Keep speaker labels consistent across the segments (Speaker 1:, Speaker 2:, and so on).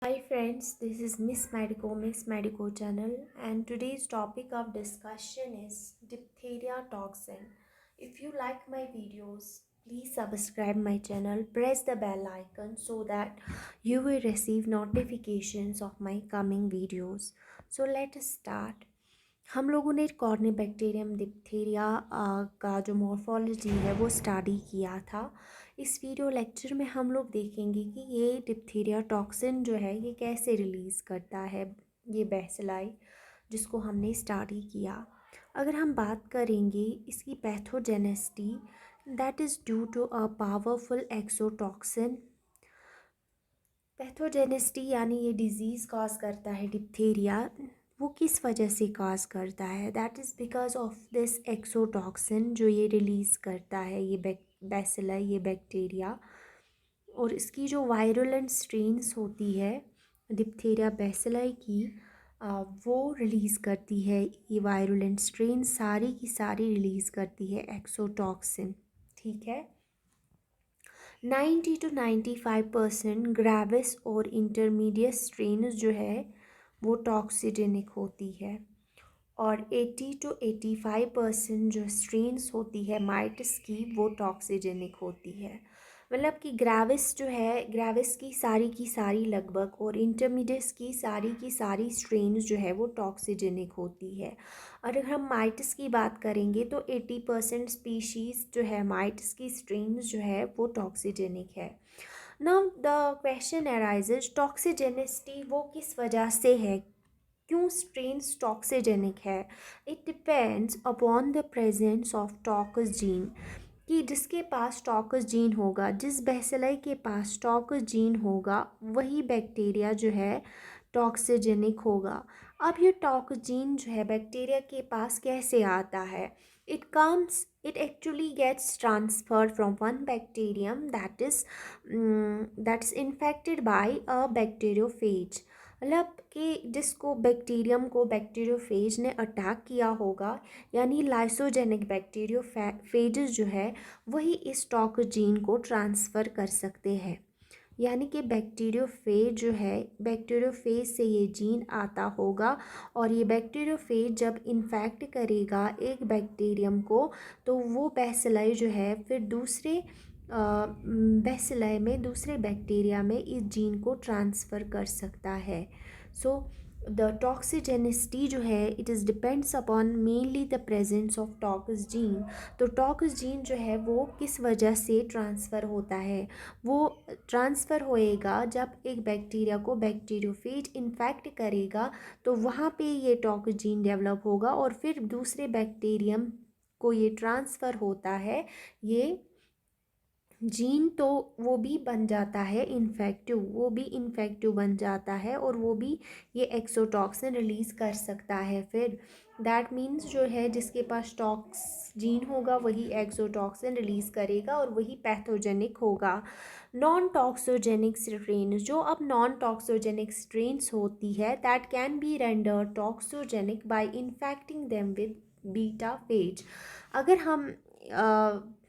Speaker 1: Hi friends, this is Miss Medico channel, and today's topic of discussion is diphtheria toxin. If you like my videos, please subscribe my channel, press the bell icon so that you will receive notifications of my coming videos. So let us start. हम लोगों ने Corynebacterium diphtheria का जो morphology है वो study किया था। इस वीडियो लेक्चर में हम लोग देखेंगे कि ये डिप्थीरिया टॉक्सिन जो है ये कैसे रिलीज़ करता है, ये बैसिलाई जिसको हमने स्टडी किया। अगर हम बात करेंगे इसकी pathogenicity, that is due to a powerful exotoxin. Pathogenicity यानी ये डिज़ीज़ कॉज करता है डिप्थीरिया, वो किस वजह से कॉज करता है? That is because of this exotoxin जो ये रिलीज़ करता है, ये बैसिलाई, ये बैक्टीरिया। और इसकी जो वायरुलेंट स्ट्रेन्स होती है डिप्थीरिया बैसिलाई की, वो रिलीज़ करती है, ये वायरुलेंट स्ट्रेन सारी की सारी रिलीज़ करती है एक्सोटॉक्सिन। ठीक है। 90 to 95% ग्रेविस और इंटरमीडिएट स्ट्रेन जो है वो टॉक्सिजेनिक होती है, और 80 to 85% जो स्ट्रेन्स होती है माइटस की वो टॉक्सिजेनिक होती है। मतलब कि ग्रेविस जो है, ग्रेविस की सारी लगभग और इंटरमीडिएट्स की सारी स्ट्रेन्स जो है वो टॉक्सिजेनिक होती है। और अगर हम माइटस की बात करेंगे तो 80% स्पीशीज़ जो है माइटस की स्ट्रेन्स जो है वो टॉक्सिजेनिक है। नाउ द क्वेश्चन अराइजेज, टॉक्सिजेनिसिटी वो किस वजह से है, क्यों स्ट्रेन्स टॉक्सिजेनिक है? It depends upon the presence of talks gene, कि जिसके पास टॉक्स जीन होगा, जिस बैसिलाई के पास टॉक्स जीन होगा वही बैक्टीरिया जो है टॉक्सिजेनिक होगा। अब ये टॉक्स जीन जो है बैक्टीरिया के पास कैसे आता है? It actually gets transferred from one bacterium that is infected by a bacteriophage. मतलब कि जिसको बैक्टीरियम को बैक्टीरियोफेज ने अटैक किया होगा, यानी लाइसोजेनिक बैक्टीरियोफेजेस जो है वही इस टॉक्स जीन को ट्रांसफ़र कर सकते हैं। यानी कि बैक्टीरियोफेज जो है, बैक्टीरियोफेज से ये जीन आता होगा, और ये बैक्टीरियोफेज जब इन्फेक्ट करेगा एक बैक्टीरियम को तो वो बैसिलाई जो है फिर दूसरे बैसिलाई में, दूसरे बैक्टीरिया में इस जीन को ट्रांसफ़र कर सकता है। सो द टॉक्सिजेनिसिटी जो है it is depends upon mainly the presence of talks gene. तो टॉक्स जीन जो है वो किस वजह से ट्रांसफ़र होता है? वो ट्रांसफ़र होएगा जब एक बैक्टीरिया को बैक्टीरियोफेज इन्फेक्ट करेगा तो वहाँ पे ये टॉक्स जीन डेवलप होगा, और फिर दूसरे बैक्टीरियम को ये ट्रांसफ़र होता है ये जीन, तो वो भी बन जाता है इन्फेक्टिव, वो भी इन्फेक्टिव बन जाता है, और वो भी ये एक्सोटॉक्सिन रिलीज़ कर सकता है। फिर दैट मीन्स जो है जिसके पास टॉक्स जीन होगा वही एक्सोटॉक्सिन रिलीज़ करेगा और वही पैथोजेनिक होगा। नॉन टॉक्सोजेनिक स्ट्रेन, जो अब नॉन टॉक्सोजेनिक स्ट्रेन्स होती है that can be render toxigenic by infecting them with beta phage. अगर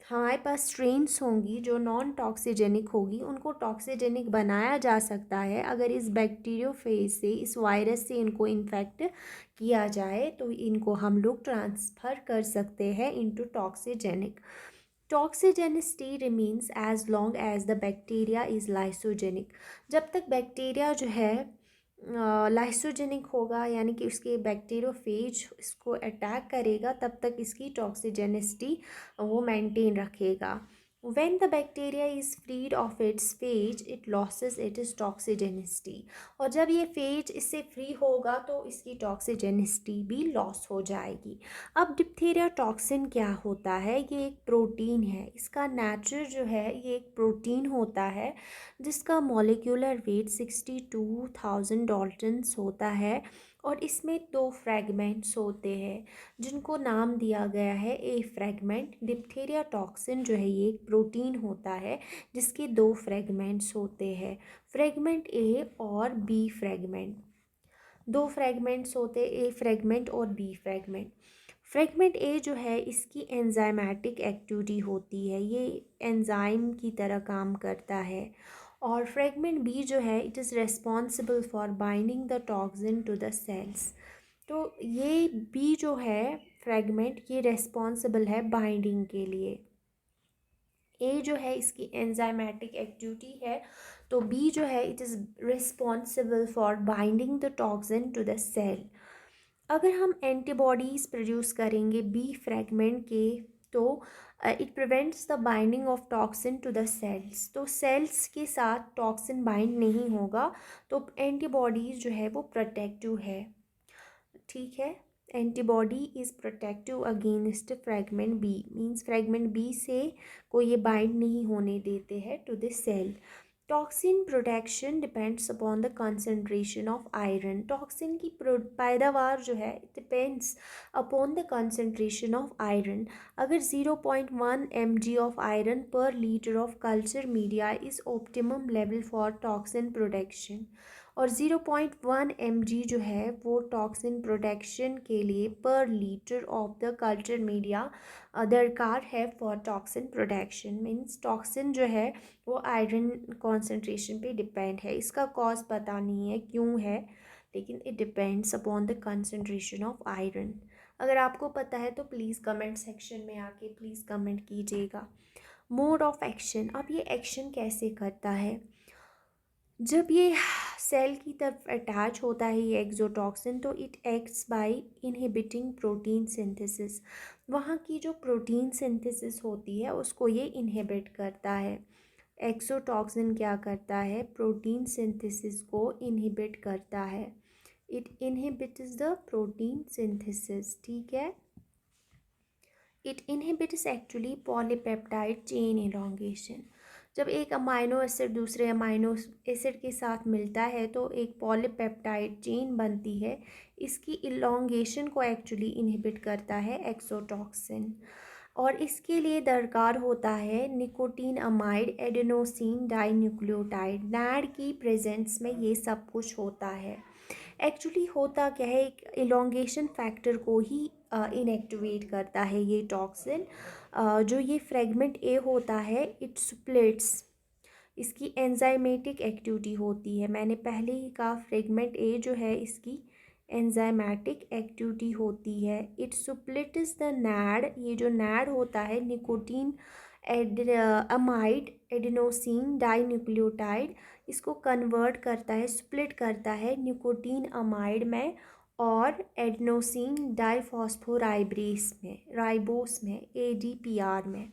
Speaker 1: हमारे पास स्ट्रेन्स होंगी जो नॉन टॉक्सिजेनिक होगी, उनको टॉक्सिजेनिक बनाया जा सकता है अगर इस बैक्टीरियोफेज से, इस वायरस से इनको इन्फेक्ट किया जाए, तो इनको हम लोग ट्रांसफ़र कर सकते हैं into toxigenic. Toxigenicity remains as long as the bacteria is lysogenic. जब तक बैक्टीरिया जो है लाइसोजेनिक होगा, यानी कि उसके बैक्टीरियोफेज इसको अटैक करेगा, तब तक इसकी टॉक्सिजेनिसिटी वो मेंटेन रखेगा। When the bacteria is freed of its phage it loses it is toxigenicity, और जब ये फेज इससे फ्री होगा तो इसकी टॉक्सिजेनिसिटी भी लॉस हो जाएगी। अब डिप्थीरिया टॉक्सिन क्या होता है? ये एक प्रोटीन है, इसका नेचर जो है ये एक प्रोटीन होता है जिसका मॉलिक्यूलर वेट 62,000 डाल्टन्स होता है, और इसमें 2 फ्रैगमेंट्स होते हैं जिनको नाम दिया गया है ए फ्रैगमेंट। डिप्थीरिया टॉक्सिन जो है ये एक प्रोटीन होता है जिसके 2 फ्रैगमेंट्स होते हैं, फ्रैगमेंट ए और बी फ्रैगमेंट। 2 फ्रैगमेंट्स होते हैं, ए फ्रैगमेंट और बी फ्रैगमेंट। फ्रैगमेंट ए जो है इसकी एंजाइमेटिक एक्टिविटी होती है, ये एंजाइम की तरह काम करता है, और फ्रेगमेंट बी जो है it is responsible for binding the toxin to the cells. तो ये बी जो है फ्रेगमेंट ये रेस्पॉन्सिबल है बाइंडिंग के लिए। ए जो है इसकी एंजाइमेटिक एक्टिविटी है, तो बी जो है it is responsible for binding the toxin to the cell. अगर हम एंटीबॉडीज़ प्रोड्यूस करेंगे बी फ्रेगमेंट के, तो it prevents the binding of toxin to the cells. तो सेल्स के साथ टॉक्सिन बाइंड नहीं होगा, तो एंटीबॉडीज़ जो है वो प्रोटेक्टिव है। ठीक है, antibody is protective against fragment B, means fragment B से को ये बाइंड नहीं होने देते हैं to the cell. Toxin protection depends upon the concentration of iron. Toxin की पैदावार जो है depends upon the concentration of iron. अगर 0.1 mg of iron per litre of culture media is optimum level for toxin protection, और 0.1 mg जो है वो toxin protection के लिए पर litre of the culture media दरकार है for toxin protection. Means toxin जो है वो आयरन कॉन्सेंट्रेशन पे डिपेंड है। इसका कॉज पता नहीं है क्यों है, लेकिन it depends upon the concentration of iron. अगर आपको पता है तो प्लीज़ कमेंट सेक्शन में आके प्लीज़ कमेंट कीजिएगा। मोड ऑफ एक्शन, अब ये एक्शन कैसे करता है? जब ये सेल की तरफ अटैच होता है ये एक्सोटॉक्सिन, तो it acts by inhibiting protein synthesis. वहाँ की जो प्रोटीन सिंथेसिस होती है उसको ये इनहिबिट करता है। एक्सोटॉक्सिन क्या करता है? प्रोटीन सिंथेसिस को इनहिबिट करता है। It inhibits the protein synthesis. ठीक है, it inhibits actually polypeptide chain elongation. जब एक अमाइनो एसिड दूसरे अमाइनो एसिड के साथ मिलता है तो एक पॉलीपेप्टाइड चेन बनती है, इसकी इलॉन्गेशन को एक्चुअली इनहिबिट करता है एक्सोटॉक्सिन। और इसके लिए दरकार होता है nicotine amide adenosine dinucleotide. NAD की प्रेजेंस में ये सब कुछ होता है। एक्चुअली होता क्या है, एक इलोंगेशन फैक्टर को ही इनएक्टिवेट करता है ये टॉक्सिन। जो ये फ्रेगमेंट ए होता है इट स्प्लिट्स, इसकी एंजाइमेटिक एक्टिविटी होती है। मैंने पहले ही कहा फ्रेगमेंट ए जो है इसकी एंजाइमेटिक एक्टिविटी होती है। इट स्प्लिट्स द नैड, ये जो नैड होता है निकोटीन अमाइड एडेनोसिन डाइन्यूक्लियोटाइड, इसको कन्वर्ट करता है, स्प्लिट करता है निकोटीन अमाइड में और एडेनोसिन डाइफॉस्फोराइब्रेस में, राइबोस में, ADPR में।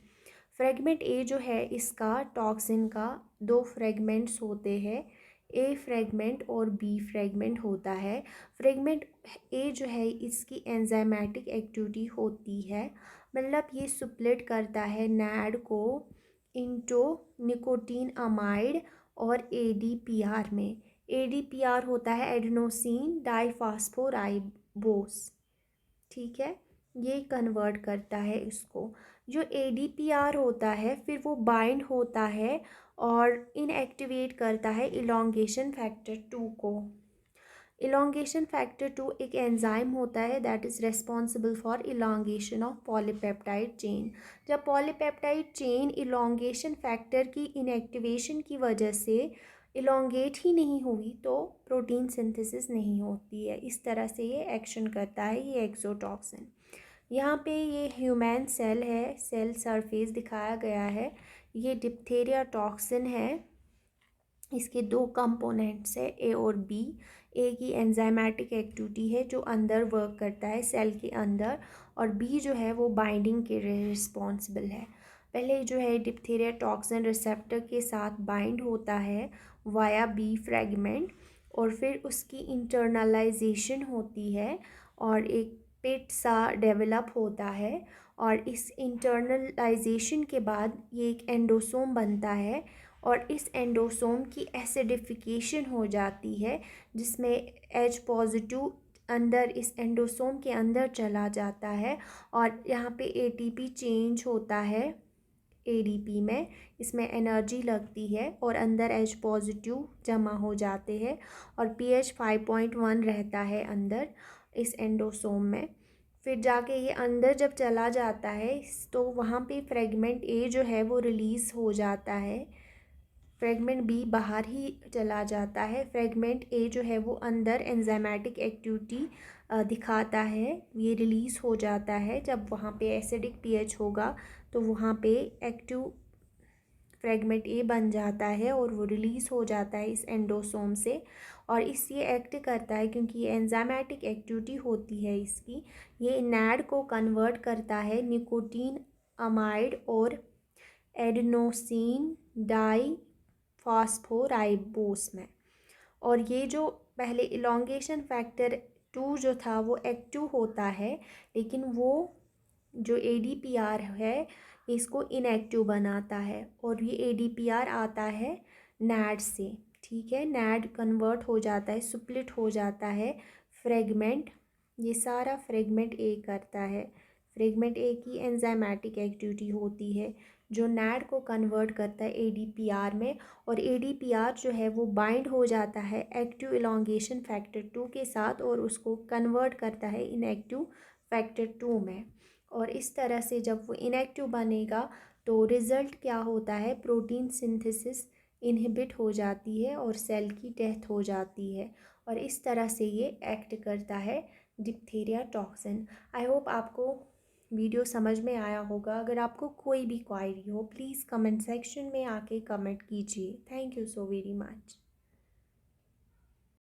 Speaker 1: फ्रेगमेंट ए जो है इसका टॉक्सिन का दो फ्रेगमेंट्स होते हैं, ए फ्रेगमेंट और बी फ्रेगमेंट होता है। फ्रेगमेंट ए जो है इसकी एंजाइमेटिक एक्टिविटी होती है, मतलब ये सुप्लेट करता है नैड को इंटो निकोटीन अमाइड और ADPR में। ADPR होता है एडेनोसिन डाइफॉस्फोराइबोस। ठीक है, ये कन्वर्ट करता है इसको। जो ADPR होता है फिर वो बाइंड होता है और इनएक्टिवेट करता है इलॉन्गेशन फैक्टर 2 को। इलॉन्गेशन फैक्टर 2 एक एंजाइम होता है that is responsible for elongation of polypeptide chain. जब पॉलीपेप्टाइड चेन इलॉन्गेशन फैक्टर की इनएक्टिवेशन की वजह से इलॉन्गेट ही नहीं हुई तो प्रोटीन सिंथेसिस नहीं होती है। इस तरह से ये एक्शन करता है ये एक्सोटॉक्सिन। यहाँ पे ये ह्यूमन सेल है, सेल सरफेस दिखाया गया है। ये डिप्थेरिया टॉक्सिन है, इसके दो कंपोनेंट्स है ए और बी। ए की एंजाइमेटिक एक्टिविटी है जो अंदर वर्क करता है सेल के अंदर, और बी जो है वो बाइंडिंग के रिस्पॉन्सिबल है। पहले जो है डिप्थेरिया टॉक्सिन रिसेप्टर के साथ बाइंड होता है वाया बी फ्रेगमेंट, और फिर उसकी इंटरनलाइजेशन होती है और एक पिट सा डेवलप होता है, और इस इंटरनलाइजेशन के बाद ये एक एंडोसोम बनता है, और इस एंडोसोम की एसिडिफिकेशन हो जाती है जिसमें H पॉजिटिव अंदर इस एंडोसोम के अंदर चला जाता है, और यहाँ पे ATP चेंज होता है ADP में, इसमें एनर्जी लगती है और अंदर H पॉजिटिव जमा हो जाते हैं, और pH 5.1 रहता है अंदर इस एंडोसोम में। फिर जाके ये अंदर जब चला जाता है तो वहाँ पे फ्रेगमेंट ए जो है वो रिलीज़ हो जाता है। फ्रेगमेंट बी बाहर ही चला जाता है। फ्रेगमेंट ए जो है वो अंदर एंजाइमेटिक एक्टिविटी दिखाता है, ये रिलीज़ हो जाता है। जब वहाँ पे एसिडिक पीएच होगा तो वहाँ पे एक्टिव फ्रेगमेंट ए बन जाता है और वो रिलीज़ हो जाता है इस एंडोसोम से। और इस ये एक्ट करता है क्योंकि ये एंजाइमेटिक एक्टिविटी होती है इसकी, ये नैड को कन्वर्ट करता है निकोटीन अमाइड और एडेनोसिन डाई फॉस्फोराइबोस में। और ये जो पहले इलोंगेशन फैक्टर 2 जो था वो एक्टिव होता है, लेकिन वो जो एडीपीआर है इसको इनएक्टिव बनाता है। और ये एडीपीआर आता है नैड से, ठीक है। नैड कन्वर्ट हो जाता है, स्प्लिट हो जाता है फ्रेगमेंट, ये सारा फ्रेगमेंट ए करता है। फ्रेगमेंट ए की एंजाइमेटिक एक्टिविटी होती है जो नैड को कन्वर्ट करता है एडीपीआर में। और एडीपीआर जो है वो बाइंड हो जाता है एक्टिव इलोंगेशन फैक्टर 2 के साथ और उसको कन्वर्ट करता है इनएक्टिव फैक्टर 2 में। और इस तरह से जब वो इनएक्टिव बनेगा तो रिज़ल्ट क्या होता है, प्रोटीन सिंथेसिस इनहिबिट हो जाती है और सेल की डेथ हो जाती है। और इस तरह से ये एक्ट करता है डिप्थीरिया टॉक्सिन। आई होप आपको वीडियो समझ में आया होगा। अगर आपको कोई भी क्वायरी हो प्लीज़ कमेंट सेक्शन में आके कमेंट कीजिए। Thank you so very much.